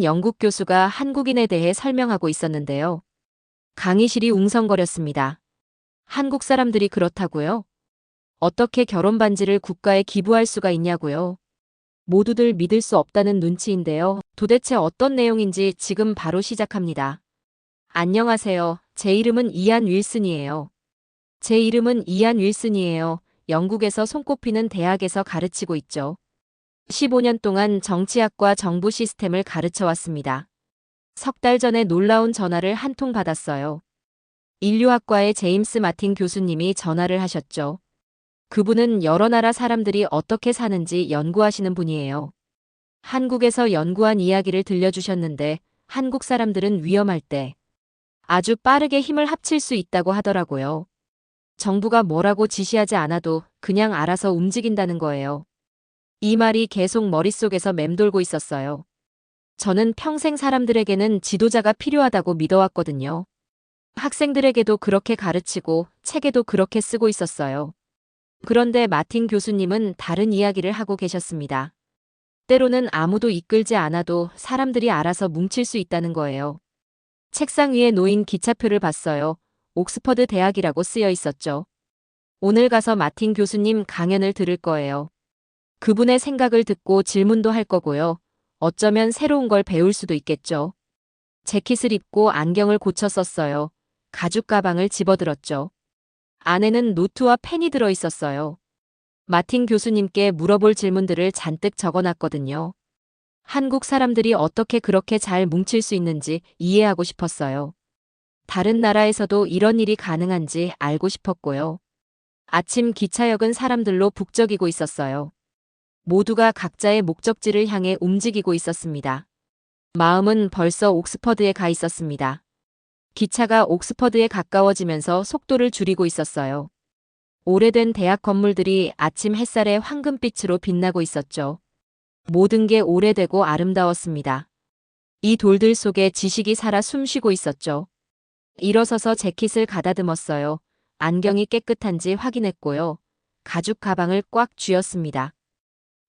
영국 교수가 한국인에 대해 설명하고 있었는데요. 강의실이 웅성거렸습니다. 한국 사람들이 그렇다고요? 어떻게 결혼 반지를 국가에 기부할 수가 있냐고요? 모두들 믿을 수 없다는 눈치인데요. 도대체 어떤 내용인지 지금 바로 시작합니다. 안녕하세요. 제 이름은 이안 윌슨이에요. 제 이름은 이안 윌슨이에요. 영국에서 손꼽히는 대학에서 가르치고 있죠. 15년 동안 정치학과 정부 시스템을 가르쳐 왔습니다. 석 달 전에 놀라운 전화를 한 통 받았어요. 인류학과의 제임스 마틴 교수님이 전화를 하셨죠. 그분은 여러 나라 사람들이 어떻게 사는지 연구하시는 분이에요. 한국에서 연구한 이야기를 들려주셨는데 한국 사람들은 위험할 때 아주 빠르게 힘을 합칠 수 있다고 하더라고요. 정부가 뭐라고 지시하지 않아도 그냥 알아서 움직인다는 거예요. 이 말이 계속 머릿속에서 맴돌고 있었어요. 저는 평생 사람들에게는 지도자가 필요하다고 믿어왔거든요. 학생들에게도 그렇게 가르치고 책에도 그렇게 쓰고 있었어요. 그런데 마틴 교수님은 다른 이야기를 하고 계셨습니다. 때로는 아무도 이끌지 않아도 사람들이 알아서 뭉칠 수 있다는 거예요. 책상 위에 놓인 기차표를 봤어요. 옥스퍼드 대학이라고 쓰여 있었죠. 오늘 가서 마틴 교수님 강연을 들을 거예요. 그분의 생각을 듣고 질문도 할 거고요. 어쩌면 새로운 걸 배울 수도 있겠죠. 재킷을 입고 안경을 고쳐 썼어요. 가죽 가방을 집어들었죠. 안에는 노트와 펜이 들어 있었어요. 마틴 교수님께 물어볼 질문들을 잔뜩 적어놨거든요. 한국 사람들이 어떻게 그렇게 잘 뭉칠 수 있는지 이해하고 싶었어요. 다른 나라에서도 이런 일이 가능한지 알고 싶었고요. 아침 기차역은 사람들로 북적이고 있었어요. 모두가 각자의 목적지를 향해 움직이고 있었습니다. 마음은 벌써 옥스퍼드에 가 있었습니다. 기차가 옥스퍼드에 가까워지면서 속도를 줄이고 있었어요. 오래된 대학 건물들이 아침 햇살에 황금빛으로 빛나고 있었죠. 모든 게 오래되고 아름다웠습니다. 이 돌들 속에 지식이 살아 숨쉬고 있었죠. 일어서서 재킷을 가다듬었어요. 안경이 깨끗한지 확인했고요. 가죽 가방을 꽉 쥐었습니다.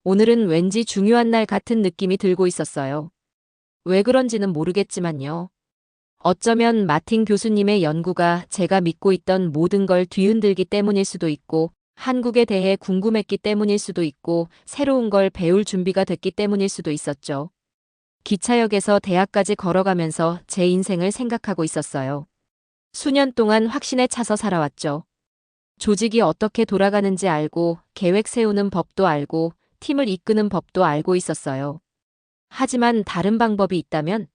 오늘은 왠지 중요한 날 같은 느낌이 들고 있었어요. 왜 그런지는 모르겠지만요. 어쩌면 마틴 교수님의 연구가 제가 믿고 있던 모든 걸 뒤흔들기 때문일 수도 있고, 한국에 대해 궁금했기 때문일 수도 있고, 새로운 걸 배울 준비가 됐기 때문일 수도 있었죠. 기차역에서 대학까지 걸어가면서 제 인생을 생각하고 있었어요. 수년 동안 확신에 차서 살아왔죠. 조직이 어떻게 돌아가는지 알고, 계획 세우는 법도 알고, 팀을 이끄는 법도 알고 있었어요. 하지만 다른 방법이 있다면,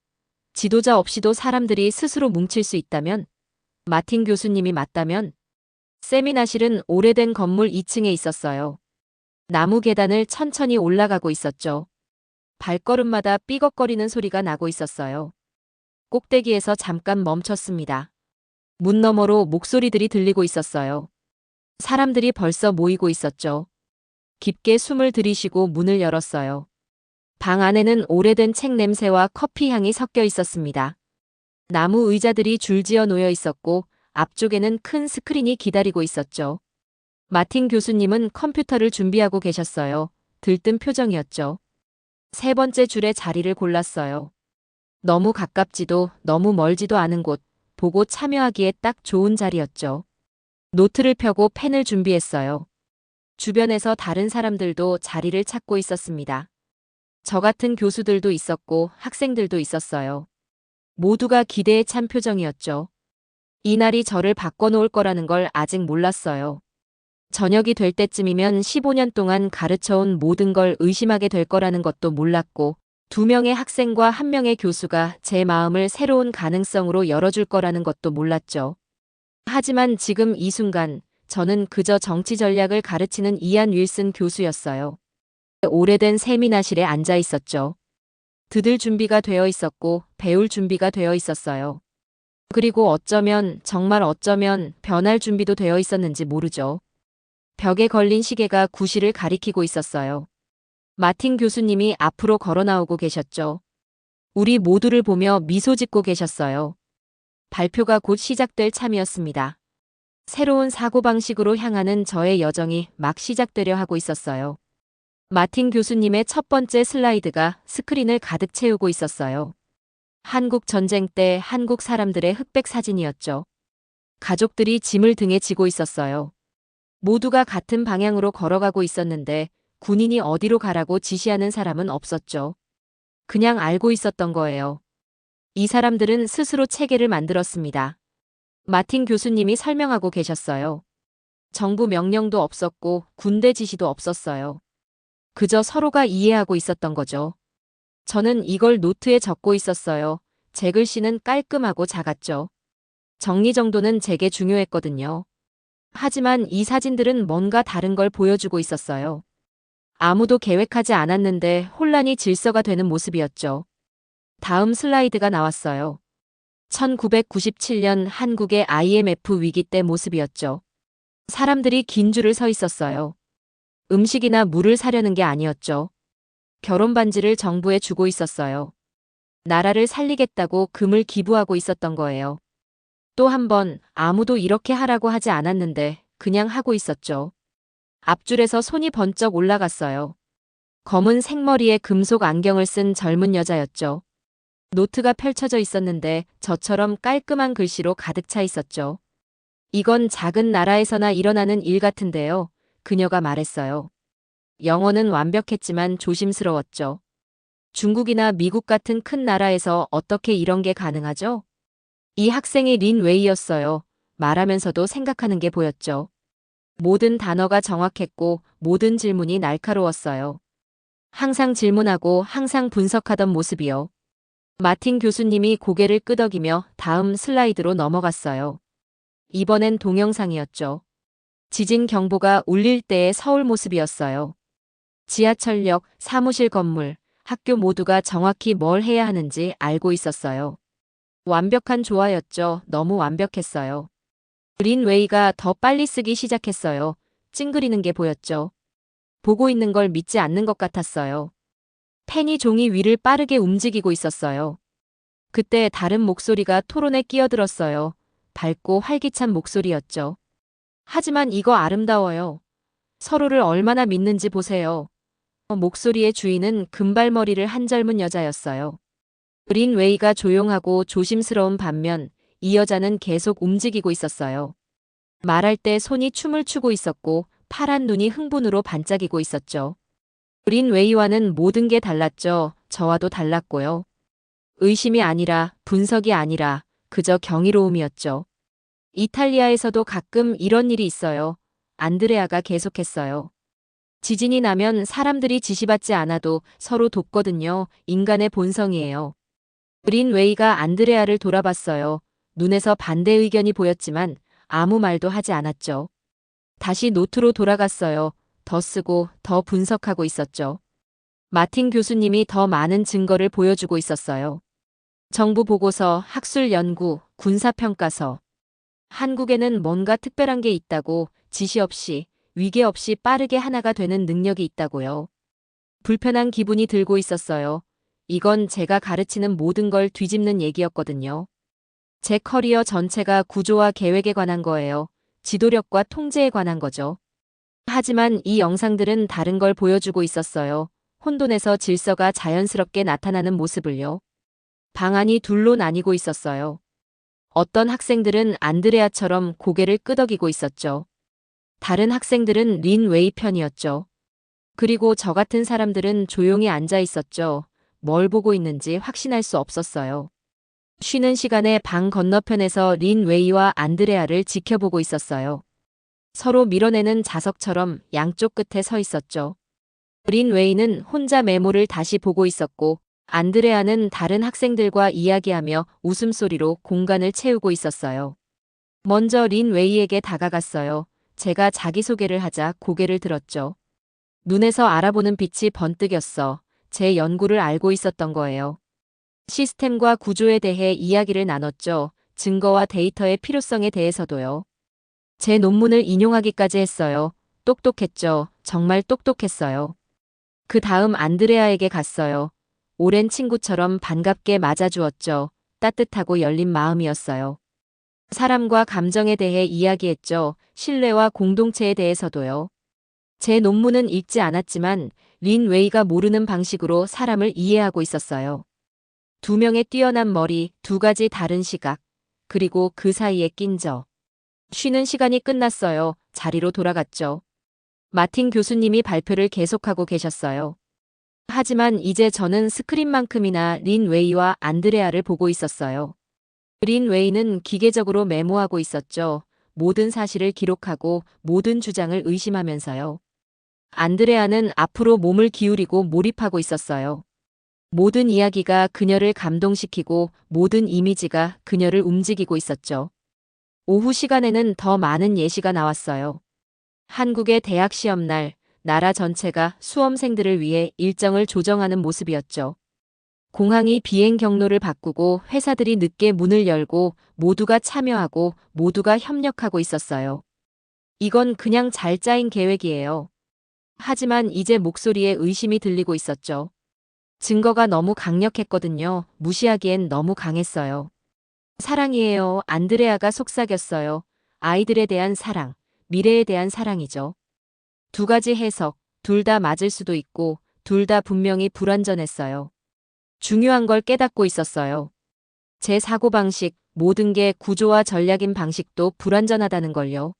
지도자 없이도 사람들이 스스로 뭉칠 수 있다면, 마틴 교수님이 맞다면, 세미나실은 오래된 건물 2층에 있었어요. 나무 계단을 천천히 올라가고 있었죠. 발걸음마다 삐걱거리는 소리가 나고 있었어요. 꼭대기에서 잠깐 멈췄습니다. 문 너머로 목소리들이 들리고 있었어요. 사람들이 벌써 모이고 있었죠. 깊게 숨을 들이쉬고 문을 열었어요. 방 안에는 오래된 책 냄새와 커피 향이 섞여 있었습니다. 나무 의자들이 줄지어 놓여 있었고 앞쪽에는 큰 스크린이 기다리고 있었죠. 마틴 교수님은 컴퓨터를 준비하고 계셨어요. 들뜬 표정이었죠. 세 번째 줄에 자리를 골랐어요. 너무 가깝지도 너무 멀지도 않은 곳, 보고 참여하기에 딱 좋은 자리였죠. 노트를 펴고 펜을 준비했어요. 주변에서 다른 사람들도 자리를 찾고 있었습니다. 저 같은 교수들도 있었고 학생들도 있었어요. 모두가 기대에 찬 표정이었죠. 이날이 저를 바꿔놓을 거라는 걸 아직 몰랐어요. 저녁이 될 때쯤이면 15년 동안 가르쳐온 모든 걸 의심하게 될 거라는 것도 몰랐고 2명의 학생과 1명의 교수가 제 마음을 새로운 가능성으로 열어줄 거라는 것도 몰랐죠. 하지만 지금 이 순간 저는 그저 정치 전략을 가르치는 이안 윌슨 교수였어요. 오래된 세미나실에 앉아 있었죠. 들을 준비가 되어 있었고 배울 준비가 되어 있었어요. 그리고 어쩌면 정말 어쩌면 변할 준비도 되어 있었는지 모르죠. 벽에 걸린 시계가 9시를 가리키고 있었어요. 마틴 교수님이 앞으로 걸어 나오고 계셨죠. 우리 모두를 보며 미소 짓고 계셨어요. 발표가 곧 시작될 참이었습니다. 새로운 사고방식으로 향하는 저의 여정이 막 시작되려 하고 있었어요. 마틴 교수님의 첫 번째 슬라이드가 스크린을 가득 채우고 있었어요. 한국 전쟁 때 한국 사람들의 흑백 사진이었죠. 가족들이 짐을 등에 지고 있었어요. 모두가 같은 방향으로 걸어가고 있었는데 군인이 어디로 가라고 지시하는 사람은 없었죠. 그냥 알고 있었던 거예요. 이 사람들은 스스로 체계를 만들었습니다. 마틴 교수님이 설명하고 계셨어요. 정부 명령도 없었고 군대 지시도 없었어요. 그저 서로가 이해하고 있었던 거죠. 저는 이걸 노트에 적고 있었어요. 제 글씨는 깔끔하고 작았죠. 정리정돈은 제게 중요했거든요. 하지만 이 사진들은 뭔가 다른 걸 보여주고 있었어요. 아무도 계획하지 않았는데 혼란이 질서가 되는 모습이었죠. 다음 슬라이드가 나왔어요. 1997년 한국의 IMF 위기 때 모습이었죠. 사람들이 긴 줄을 서 있었어요. 음식이나 물을 사려는 게 아니었죠. 결혼 반지를 정부에 주고 있었어요. 나라를 살리겠다고 금을 기부하고 있었던 거예요. 또 한 번 아무도 이렇게 하라고 하지 않았는데 그냥 하고 있었죠. 앞줄에서 손이 번쩍 올라갔어요. 검은 생머리에 금속 안경을 쓴 젊은 여자였죠. 노트가 펼쳐져 있었는데 저처럼 깔끔한 글씨로 가득 차 있었죠. 이건 작은 나라에서나 일어나는 일 같은데요. 그녀가 말했어요. 영어는 완벽했지만 조심스러웠죠. 중국이나 미국 같은 큰 나라에서 어떻게 이런 게 가능하죠? 이 학생이 린 웨이였어요. 말하면서도 생각하는 게 보였죠. 모든 단어가 정확했고 모든 질문이 날카로웠어요. 항상 질문하고 항상 분석하던 모습이요. 마틴 교수님이 고개를 끄덕이며 다음 슬라이드로 넘어갔어요. 이번엔 동영상이었죠. 지진 경보가 울릴 때의 서울 모습이었어요. 지하철역, 사무실 건물, 학교 모두가 정확히 뭘 해야 하는지 알고 있었어요. 완벽한 조화였죠. 너무 완벽했어요. 린 웨이가 더 빨리 쓰기 시작했어요. 찡그리는 게 보였죠. 보고 있는 걸 믿지 않는 것 같았어요. 펜이 종이 위를 빠르게 움직이고 있었어요. 그때 다른 목소리가 토론에 끼어들었어요. 밝고 활기찬 목소리였죠. 하지만 이거 아름다워요. 서로를 얼마나 믿는지 보세요. 목소리의 주인은 금발머리를 한 젊은 여자였어요. 린 웨이가 조용하고 조심스러운 반면 이 여자는 계속 움직이고 있었어요. 말할 때 손이 춤을 추고 있었고 파란 눈이 흥분으로 반짝이고 있었죠. 린 웨이와는 모든 게 달랐죠. 저와도 달랐고요. 의심이 아니라 분석이 아니라 그저 경이로움이었죠. 이탈리아에서도 가끔 이런 일이 있어요. 안드레아가 계속했어요. 지진이 나면 사람들이 지시받지 않아도 서로 돕거든요. 인간의 본성이에요. 린 웨이가 안드레아를 돌아봤어요. 눈에서 반대 의견이 보였지만 아무 말도 하지 않았죠. 다시 노트로 돌아갔어요. 더 쓰고 더 분석하고 있었죠. 마틴 교수님이 더 많은 증거를 보여주고 있었어요. 정부 보고서, 학술 연구, 군사평가서. 한국에는 뭔가 특별한 게 있다고 지시 없이, 위계 없이 빠르게 하나가 되는 능력이 있다고요. 불편한 기분이 들고 있었어요. 이건 제가 가르치는 모든 걸 뒤집는 얘기였거든요. 제 커리어 전체가 구조와 계획에 관한 거예요. 지도력과 통제에 관한 거죠. 하지만 이 영상들은 다른 걸 보여주고 있었어요. 혼돈에서 질서가 자연스럽게 나타나는 모습을요. 방안이 둘로 나뉘고 있었어요. 어떤 학생들은 안드레아처럼 고개를 끄덕이고 있었죠. 다른 학생들은 린 웨이 편이었죠. 그리고 저 같은 사람들은 조용히 앉아 있었죠. 뭘 보고 있는지 확신할 수 없었어요. 쉬는 시간에 방 건너편에서 린 웨이와 안드레아를 지켜보고 있었어요. 서로 밀어내는 자석처럼 양쪽 끝에 서 있었죠. 린 웨이는 혼자 메모를 다시 보고 있었고 안드레아는 다른 학생들과 이야기하며 웃음소리로 공간을 채우고 있었어요. 먼저 린 웨이에게 다가갔어요. 제가 자기소개를 하자 고개를 들었죠. 눈에서 알아보는 빛이 번뜩였어. 제 연구를 알고 있었던 거예요. 시스템과 구조에 대해 이야기를 나눴죠. 증거와 데이터의 필요성에 대해서도요. 제 논문을 인용하기까지 했어요. 똑똑했죠. 정말 똑똑했어요. 그 다음 안드레아에게 갔어요. 오랜 친구처럼 반갑게 맞아주었죠. 따뜻하고 열린 마음이었어요. 사람과 감정에 대해 이야기했죠. 신뢰와 공동체에 대해서도요. 제 논문은 읽지 않았지만 린 웨이가 모르는 방식으로 사람을 이해하고 있었어요. 두 명의 뛰어난 머리, 두 가지 다른 시각, 그리고 그 사이에 낀 저. 쉬는 시간이 끝났어요. 자리로 돌아갔죠. 마틴 교수님이 발표를 계속하고 계셨어요. 하지만 이제 저는 스크린만큼이나 린 웨이와 안드레아를 보고 있었어요. 린 웨이는 기계적으로 메모하고 있었죠. 모든 사실을 기록하고 모든 주장을 의심하면서요. 안드레아는 앞으로 몸을 기울이고 몰입하고 있었어요. 모든 이야기가 그녀를 감동시키고 모든 이미지가 그녀를 움직이고 있었죠. 오후 시간에는 더 많은 예시가 나왔어요. 한국의 대학 시험날, 나라 전체가 수험생들을 위해 일정을 조정하는 모습이었죠. 공항이 비행 경로를 바꾸고 회사들이 늦게 문을 열고 모두가 참여하고 모두가 협력하고 있었어요. 이건 그냥 잘 짜인 계획이에요. 하지만 이제 목소리에 의심이 들리고 있었죠. 증거가 너무 강력했거든요. 무시하기엔 너무 강했어요. 사랑이에요. 안드레아가 속삭였어요. 아이들에 대한 사랑, 미래에 대한 사랑이죠. 두 가지 해석, 둘 다 맞을 수도 있고, 둘 다 분명히 불완전했어요. 중요한 걸 깨닫고 있었어요. 제 사고방식, 모든 게 구조와 전략인 방식도 불완전하다는 걸요.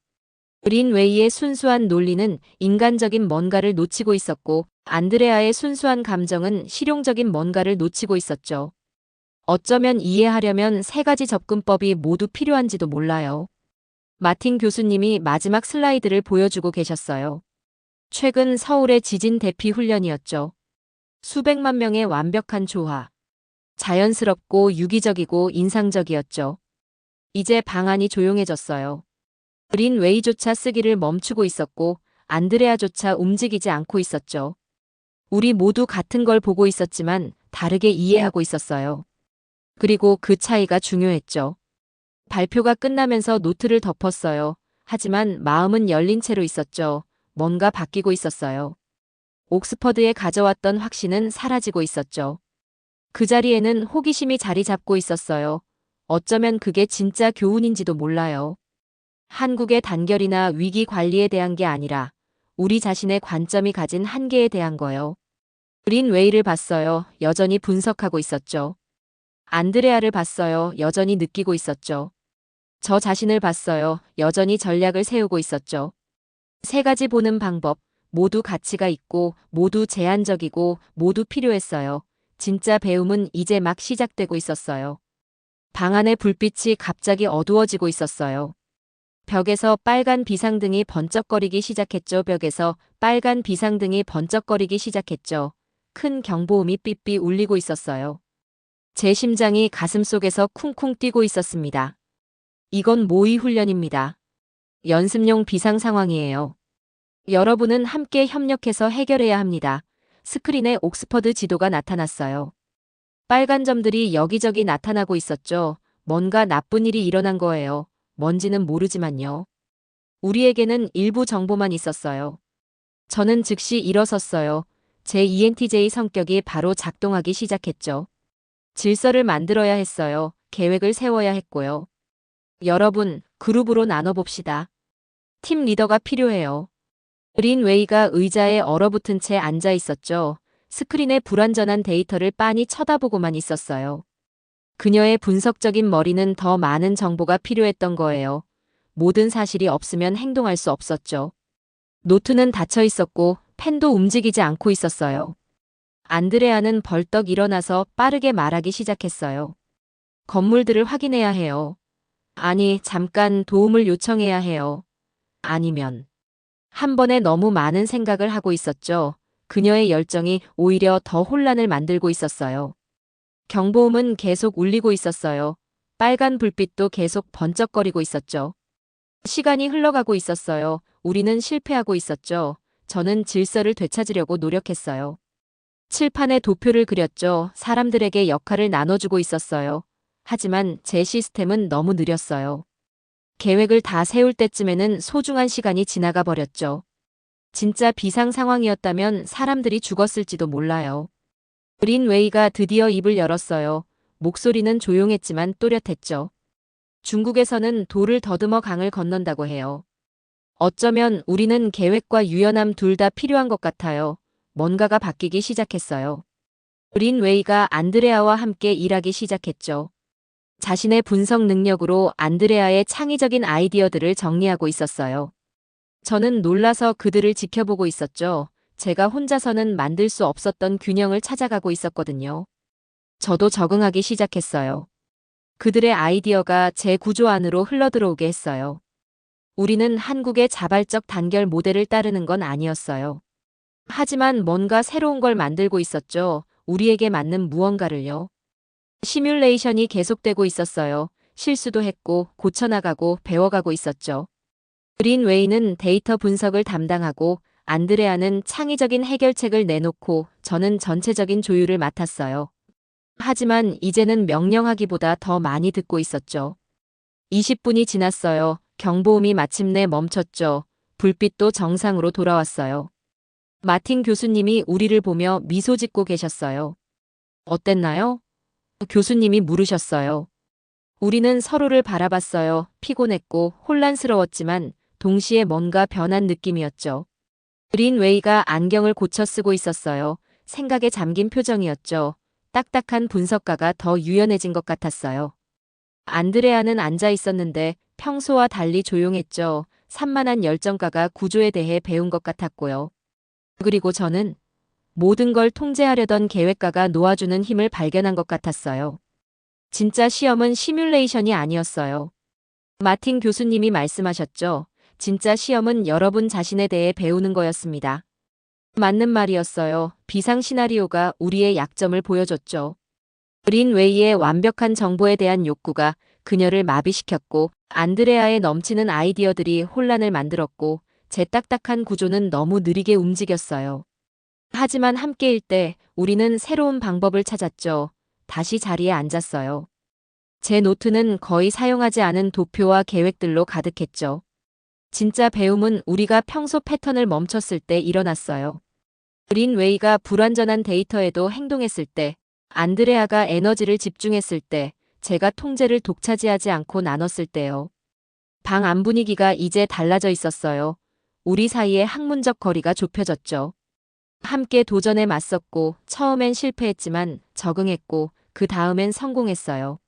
린 웨이의 순수한 논리는 인간적인 뭔가를 놓치고 있었고, 안드레아의 순수한 감정은 실용적인 뭔가를 놓치고 있었죠. 어쩌면 이해하려면 세 가지 접근법이 모두 필요한지도 몰라요. 마틴 교수님이 마지막 슬라이드를 보여주고 계셨어요. 최근 서울의 지진 대피 훈련이었죠. 수백만 명의 완벽한 조화. 자연스럽고 유기적이고 인상적이었죠. 이제 방안이 조용해졌어요. 린 웨이조차 쓰기를 멈추고 있었고 안드레아조차 움직이지 않고 있었죠. 우리 모두 같은 걸 보고 있었지만 다르게 이해하고 있었어요. 그리고 그 차이가 중요했죠. 발표가 끝나면서 노트를 덮었어요. 하지만 마음은 열린 채로 있었죠. 뭔가 바뀌고 있었어요. 옥스퍼드에 가져왔던 확신은 사라지고 있었죠. 그 자리에는 호기심이 자리 잡고 있었어요. 어쩌면 그게 진짜 교훈인지도 몰라요. 한국의 단결이나 위기 관리에 대한 게 아니라 우리 자신의 관점이 가진 한계에 대한 거요. 린 웨이를 봤어요. 여전히 분석하고 있었죠. 안드레아를 봤어요. 여전히 느끼고 있었죠. 저 자신을 봤어요. 여전히 전략을 세우고 있었죠. 세 가지 보는 방법, 모두 가치가 있고, 모두 제한적이고, 모두 필요했어요. 진짜 배움은 이제 막 시작되고 있었어요. 방 안의 불빛이 갑자기 어두워지고 있었어요. 벽에서 빨간 비상등이 번쩍거리기 시작했죠. 벽에서 빨간 비상등이 번쩍거리기 시작했죠. 큰 경보음이 삐삐 울리고 있었어요. 제 심장이 가슴속에서 쿵쿵 뛰고 있었습니다. 이건 모의 훈련입니다. 연습용 비상 상황이에요. 여러분은 함께 협력해서 해결해야 합니다. 스크린에 옥스퍼드 지도가 나타났어요. 빨간 점들이 여기저기 나타나고 있었죠. 뭔가 나쁜 일이 일어난 거예요. 뭔지는 모르지만요. 우리에게는 일부 정보만 있었어요. 저는 즉시 일어섰어요. 제 ENTJ 성격이 바로 작동하기 시작했죠. 질서를 만들어야 했어요. 계획을 세워야 했고요. 여러분, 그룹으로 나눠봅시다. 팀 리더가 필요해요. 린 웨이가 의자에 얼어붙은 채 앉아 있었죠. 스크린에 불완전한 데이터를 빤히 쳐다보고만 있었어요. 그녀의 분석적인 머리는 더 많은 정보가 필요했던 거예요. 모든 사실이 없으면 행동할 수 없었죠. 노트는 닫혀 있었고 펜도 움직이지 않고 있었어요. 안드레아는 벌떡 일어나서 빠르게 말하기 시작했어요. 건물들을 확인해야 해요. 아니, 잠깐 도움을 요청해야 해요. 아니면 한 번에 너무 많은 생각을 하고 있었죠. 그녀의 열정이 오히려 더 혼란을 만들고 있었어요. 경보음은 계속 울리고 있었어요. 빨간 불빛도 계속 번쩍거리고 있었죠. 시간이 흘러가고 있었어요. 우리는 실패하고 있었죠. 저는 질서를 되찾으려고 노력했어요. 칠판에 도표를 그렸죠. 사람들에게 역할을 나눠주고 있었어요. 하지만 제 시스템은 너무 느렸어요. 계획을 다 세울 때쯤에는 소중한 시간이 지나가 버렸죠. 진짜 비상 상황이었다면 사람들이 죽었을지도 몰라요. 린 웨이가 드디어 입을 열었어요. 목소리는 조용했지만 또렷했죠. 중국에서는 돌을 더듬어 강을 건넌다고 해요. 어쩌면 우리는 계획과 유연함 둘 다 필요한 것 같아요. 뭔가가 바뀌기 시작했어요. 린 웨이가 안드레아와 함께 일하기 시작했죠. 자신의 분석 능력으로 안드레아의 창의적인 아이디어들을 정리하고 있었어요. 저는 놀라서 그들을 지켜보고 있었죠. 제가 혼자서는 만들 수 없었던 균형을 찾아가고 있었거든요. 저도 적응하기 시작했어요. 그들의 아이디어가 제 구조 안으로 흘러들어오게 했어요. 우리는 한국의 자발적 단결 모델을 따르는 건 아니었어요. 하지만 뭔가 새로운 걸 만들고 있었죠. 우리에게 맞는 무언가를요. 시뮬레이션이 계속되고 있었어요. 실수도 했고 고쳐나가고 배워가고 있었죠. 린 웨이는 데이터 분석을 담당하고 안드레아는 창의적인 해결책을 내놓고 저는 전체적인 조율을 맡았어요. 하지만 이제는 명령하기보다 더 많이 듣고 있었죠. 20분이 지났어요. 경보음이 마침내 멈췄죠. 불빛도 정상으로 돌아왔어요. 마틴 교수님이 우리를 보며 미소 짓고 계셨어요. 어땠나요? 교수님이 물으셨어요. 우리는 서로를 바라봤어요. 피곤했고 혼란스러웠지만 동시에 뭔가 변한 느낌이었죠. 린 웨이가 안경을 고쳐 쓰고 있었어요. 생각에 잠긴 표정이었죠. 딱딱한 분석가가 더 유연해진 것 같았어요. 안드레아는 앉아 있었는데 평소와 달리 조용했죠. 산만한 열정가가 구조에 대해 배운 것 같았고요. 그리고 저는 모든 걸 통제하려던 계획가가 놓아주는 힘을 발견한 것 같았어요. 진짜 시험은 시뮬레이션이 아니었어요. 마틴 교수님이 말씀하셨죠. 진짜 시험은 여러분 자신에 대해 배우는 거였습니다. 맞는 말이었어요. 비상 시나리오가 우리의 약점을 보여줬죠. 린 웨이의 완벽한 정보에 대한 욕구가 그녀를 마비시켰고 안드레아의 넘치는 아이디어들이 혼란을 만들었고 제 딱딱한 구조는 너무 느리게 움직였어요. 하지만 함께일 때 우리는 새로운 방법을 찾았죠. 다시 자리에 앉았어요. 제 노트는 거의 사용하지 않은 도표와 계획들로 가득했죠. 진짜 배움은 우리가 평소 패턴을 멈췄을 때 일어났어요. 린 웨이가 불완전한 데이터에도 행동했을 때, 안드레아가 에너지를 집중했을 때, 제가 통제를 독차지하지 않고 나눴을 때요. 방 안 분위기가 이제 달라져 있었어요. 우리 사이의 학문적 거리가 좁혀졌죠. 함께 도전에 맞섰고 처음엔 실패했지만 적응했고 그 다음엔 성공했어요.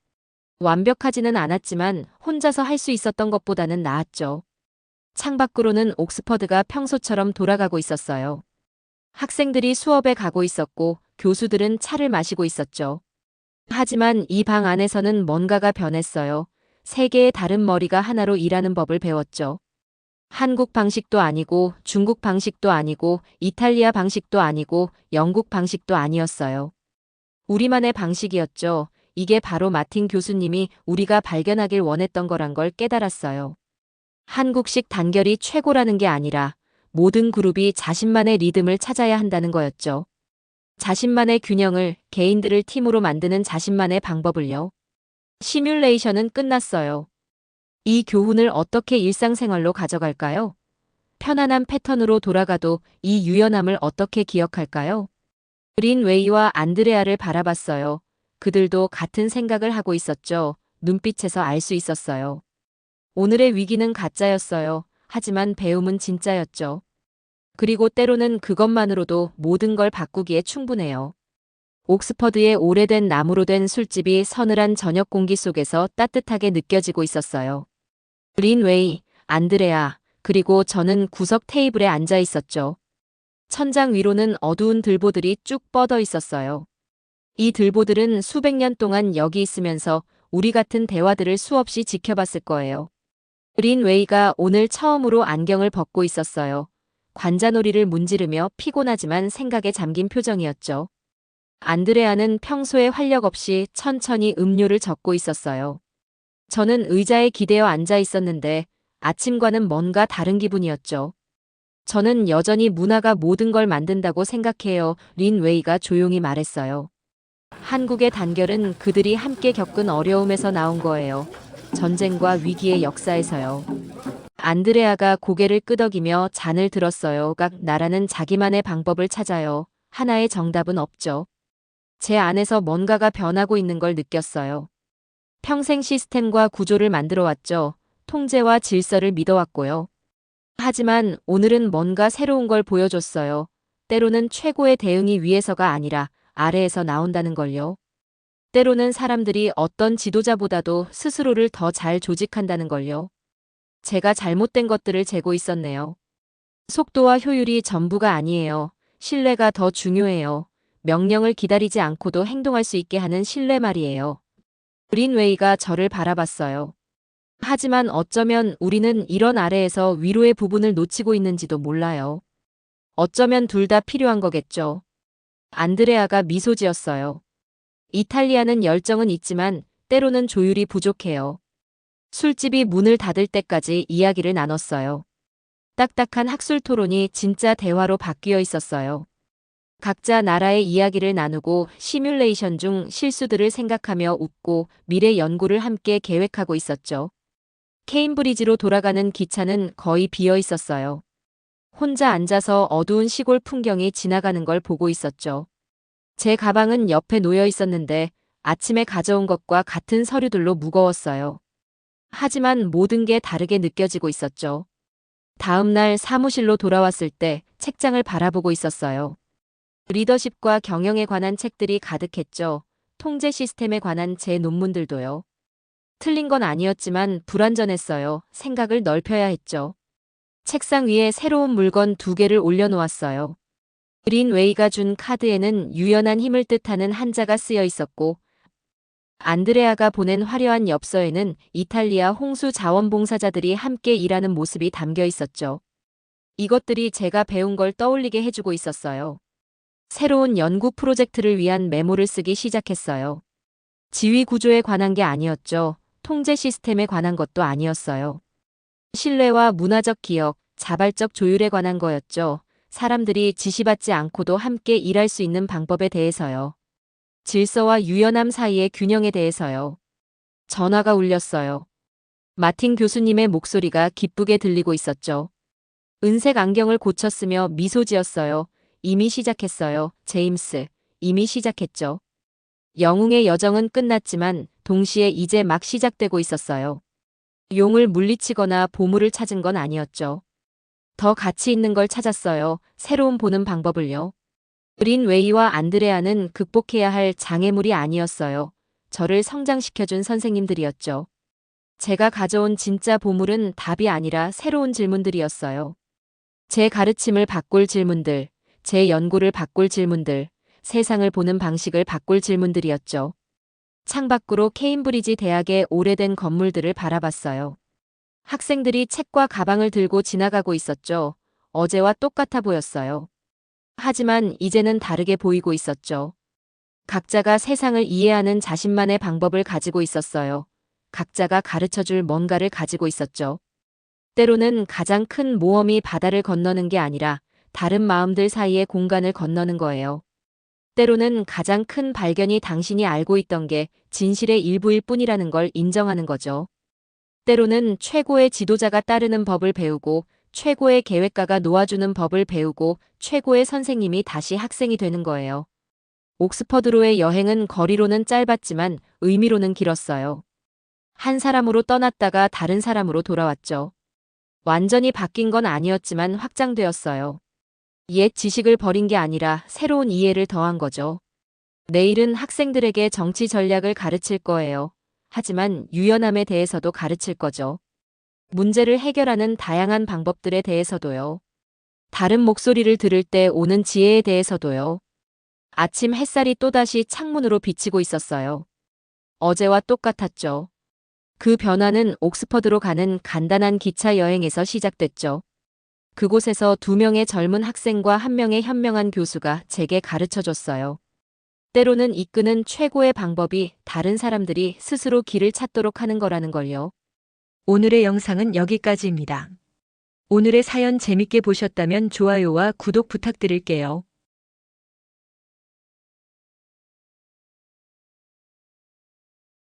완벽하지는 않았지만 혼자서 할 수 있었던 것보다는 나았죠. 창밖으로는 옥스퍼드가 평소처럼 돌아가고 있었어요. 학생들이 수업에 가고 있었고 교수들은 차를 마시고 있었죠. 하지만 이 방 안에서는 뭔가가 변했어요. 세 개의 다른 머리가 하나로 일하는 법을 배웠죠. 한국 방식도 아니고 중국 방식도 아니고 이탈리아 방식도 아니고 영국 방식도 아니었어요. 우리만의 방식이었죠. 이게 바로 마틴 교수님이 우리가 발견하길 원했던 거란 걸 깨달았어요. 한국식 단결이 최고라는 게 아니라 모든 그룹이 자신만의 리듬을 찾아야 한다는 거였죠. 자신만의 균형을, 개인들을 팀으로 만드는 자신만의 방법을요. 시뮬레이션은 끝났어요. 이 교훈을 어떻게 일상생활로 가져갈까요? 편안한 패턴으로 돌아가도 이 유연함을 어떻게 기억할까요? 린 웨이와 안드레아를 바라봤어요. 그들도 같은 생각을 하고 있었죠. 눈빛에서 알 수 있었어요. 오늘의 위기는 가짜였어요. 하지만 배움은 진짜였죠. 그리고 때로는 그것만으로도 모든 걸 바꾸기에 충분해요. 옥스퍼드의 오래된 나무로 된 술집이 서늘한 저녁 공기 속에서 따뜻하게 느껴지고 있었어요. 린 웨이, 안드레아, 그리고 저는 구석 테이블에 앉아 있었죠. 천장 위로는 어두운 들보들이 쭉 뻗어 있었어요. 이 들보들은 수백 년 동안 여기 있으면서 우리 같은 대화들을 수없이 지켜봤을 거예요. 린 웨이가 오늘 처음으로 안경을 벗고 있었어요. 관자놀이를 문지르며 피곤하지만 생각에 잠긴 표정이었죠. 안드레아는 평소에 활력 없이 천천히 음료를 적고 있었어요. 저는 의자에 기대어 앉아 있었는데 아침과는 뭔가 다른 기분이었죠. 저는 여전히 문화가 모든 걸 만든다고 생각해요. 린 웨이가 조용히 말했어요. 한국의 단결은 그들이 함께 겪은 어려움에서 나온 거예요. 전쟁과 위기의 역사에서요. 안드레아가 고개를 끄덕이며 잔을 들었어요. 각 나라는 자기만의 방법을 찾아요. 하나의 정답은 없죠. 제 안에서 뭔가가 변하고 있는 걸 느꼈어요. 평생 시스템과 구조를 만들어 왔죠. 통제와 질서를 믿어왔고요. 하지만 오늘은 뭔가 새로운 걸 보여줬어요. 때로는 최고의 대응이 위에서가 아니라 아래에서 나온다는 걸요. 때로는 사람들이 어떤 지도자보다도 스스로를 더 잘 조직한다는 걸요. 제가 잘못된 것들을 재고 있었네요. 속도와 효율이 전부가 아니에요. 신뢰가 더 중요해요. 명령을 기다리지 않고도 행동할 수 있게 하는 신뢰 말이에요. 그린웨이가 저를 바라봤어요. 하지만 어쩌면 우리는 이런 아래에서 위로의 부분을 놓치고 있는지도 몰라요. 어쩌면 둘 다 필요한 거겠죠. 안드레아가 미소 지었어요. 이탈리아는 열정은 있지만 때로는 조율이 부족해요. 술집이 문을 닫을 때까지 이야기를 나눴어요. 딱딱한 학술 토론이 진짜 대화로 바뀌어 있었어요. 각자 나라의 이야기를 나누고 시뮬레이션 중 실수들을 생각하며 웃고 미래 연구를 함께 계획하고 있었죠. 케임브리지로 돌아가는 기차는 거의 비어 있었어요. 혼자 앉아서 어두운 시골 풍경이 지나가는 걸 보고 있었죠. 제 가방은 옆에 놓여 있었는데 아침에 가져온 것과 같은 서류들로 무거웠어요. 하지만 모든 게 다르게 느껴지고 있었죠. 다음 날 사무실로 돌아왔을 때 책장을 바라보고 있었어요. 리더십과 경영에 관한 책들이 가득했죠. 통제 시스템에 관한 제 논문들도요. 틀린 건 아니었지만 불완전했어요. 생각을 넓혀야 했죠. 책상 위에 새로운 물건 2개를 올려놓았어요. 그린웨이가 준 카드에는 유연한 힘을 뜻하는 한자가 쓰여 있었고, 안드레아가 보낸 화려한 엽서에는 이탈리아 홍수 자원봉사자들이 함께 일하는 모습이 담겨 있었죠. 이것들이 제가 배운 걸 떠올리게 해주고 있었어요. 새로운 연구 프로젝트를 위한 메모를 쓰기 시작했어요. 지위 구조에 관한 게 아니었죠. 통제 시스템에 관한 것도 아니었어요. 신뢰와 문화적 기억, 자발적 조율에 관한 거였죠. 사람들이 지시받지 않고도 함께 일할 수 있는 방법에 대해서요. 질서와 유연함 사이의 균형에 대해서요. 전화가 울렸어요. 마틴 교수님의 목소리가 기쁘게 들리고 있었죠. 은색 안경을 고쳤으며 미소 지었어요. 이미 시작했어요. 제임스, 이미 시작했죠. 영웅의 여정은 끝났지만 동시에 이제 막 시작되고 있었어요. 용을 물리치거나 보물을 찾은 건 아니었죠. 더 가치 있는 걸 찾았어요. 새로운 보는 방법을요. 그린웨이와 안드레아는 극복해야 할 장애물이 아니었어요. 저를 성장시켜준 선생님들이었죠. 제가 가져온 진짜 보물은 답이 아니라 새로운 질문들이었어요. 제 가르침을 바꿀 질문들, 제 연구를 바꿀 질문들, 세상을 보는 방식을 바꿀 질문들이었죠. 창밖으로 케임브리지 대학의 오래된 건물들을 바라봤어요. 학생들이 책과 가방을 들고 지나가고 있었죠. 어제와 똑같아 보였어요. 하지만 이제는 다르게 보이고 있었죠. 각자가 세상을 이해하는 자신만의 방법을 가지고 있었어요. 각자가 가르쳐줄 뭔가를 가지고 있었죠. 때로는 가장 큰 모험이 바다를 건너는 게 아니라 다른 마음들 사이의 공간을 건너는 거예요. 때로는 가장 큰 발견이 당신이 알고 있던 게 진실의 일부일 뿐이라는 걸 인정하는 거죠. 때로는 최고의 지도자가 따르는 법을 배우고 최고의 계획가가 놓아주는 법을 배우고 최고의 선생님이 다시 학생이 되는 거예요. 옥스퍼드로의 여행은 거리로는 짧았지만 의미로는 길었어요. 한 사람으로 떠났다가 다른 사람으로 돌아왔죠. 완전히 바뀐 건 아니었지만 확장되었어요. 옛 지식을 버린 게 아니라 새로운 이해를 더한 거죠. 내일은 학생들에게 정치 전략을 가르칠 거예요. 하지만 유연함에 대해서도 가르칠 거죠. 문제를 해결하는 다양한 방법들에 대해서도요. 다른 목소리를 들을 때 오는 지혜에 대해서도요. 아침 햇살이 또다시 창문으로 비치고 있었어요. 어제와 똑같았죠. 그 변화는 옥스퍼드로 가는 간단한 기차 여행에서 시작됐죠. 그곳에서 2명의 젊은 학생과 1명의 현명한 교수가 제게 가르쳐줬어요. 때로는 이끄는 최고의 방법이 다른 사람들이 스스로 길을 찾도록 하는 거라는 걸요. 오늘의 영상은 여기까지입니다. 오늘의 사연 재밌게 보셨다면 좋아요와 구독 부탁드릴게요.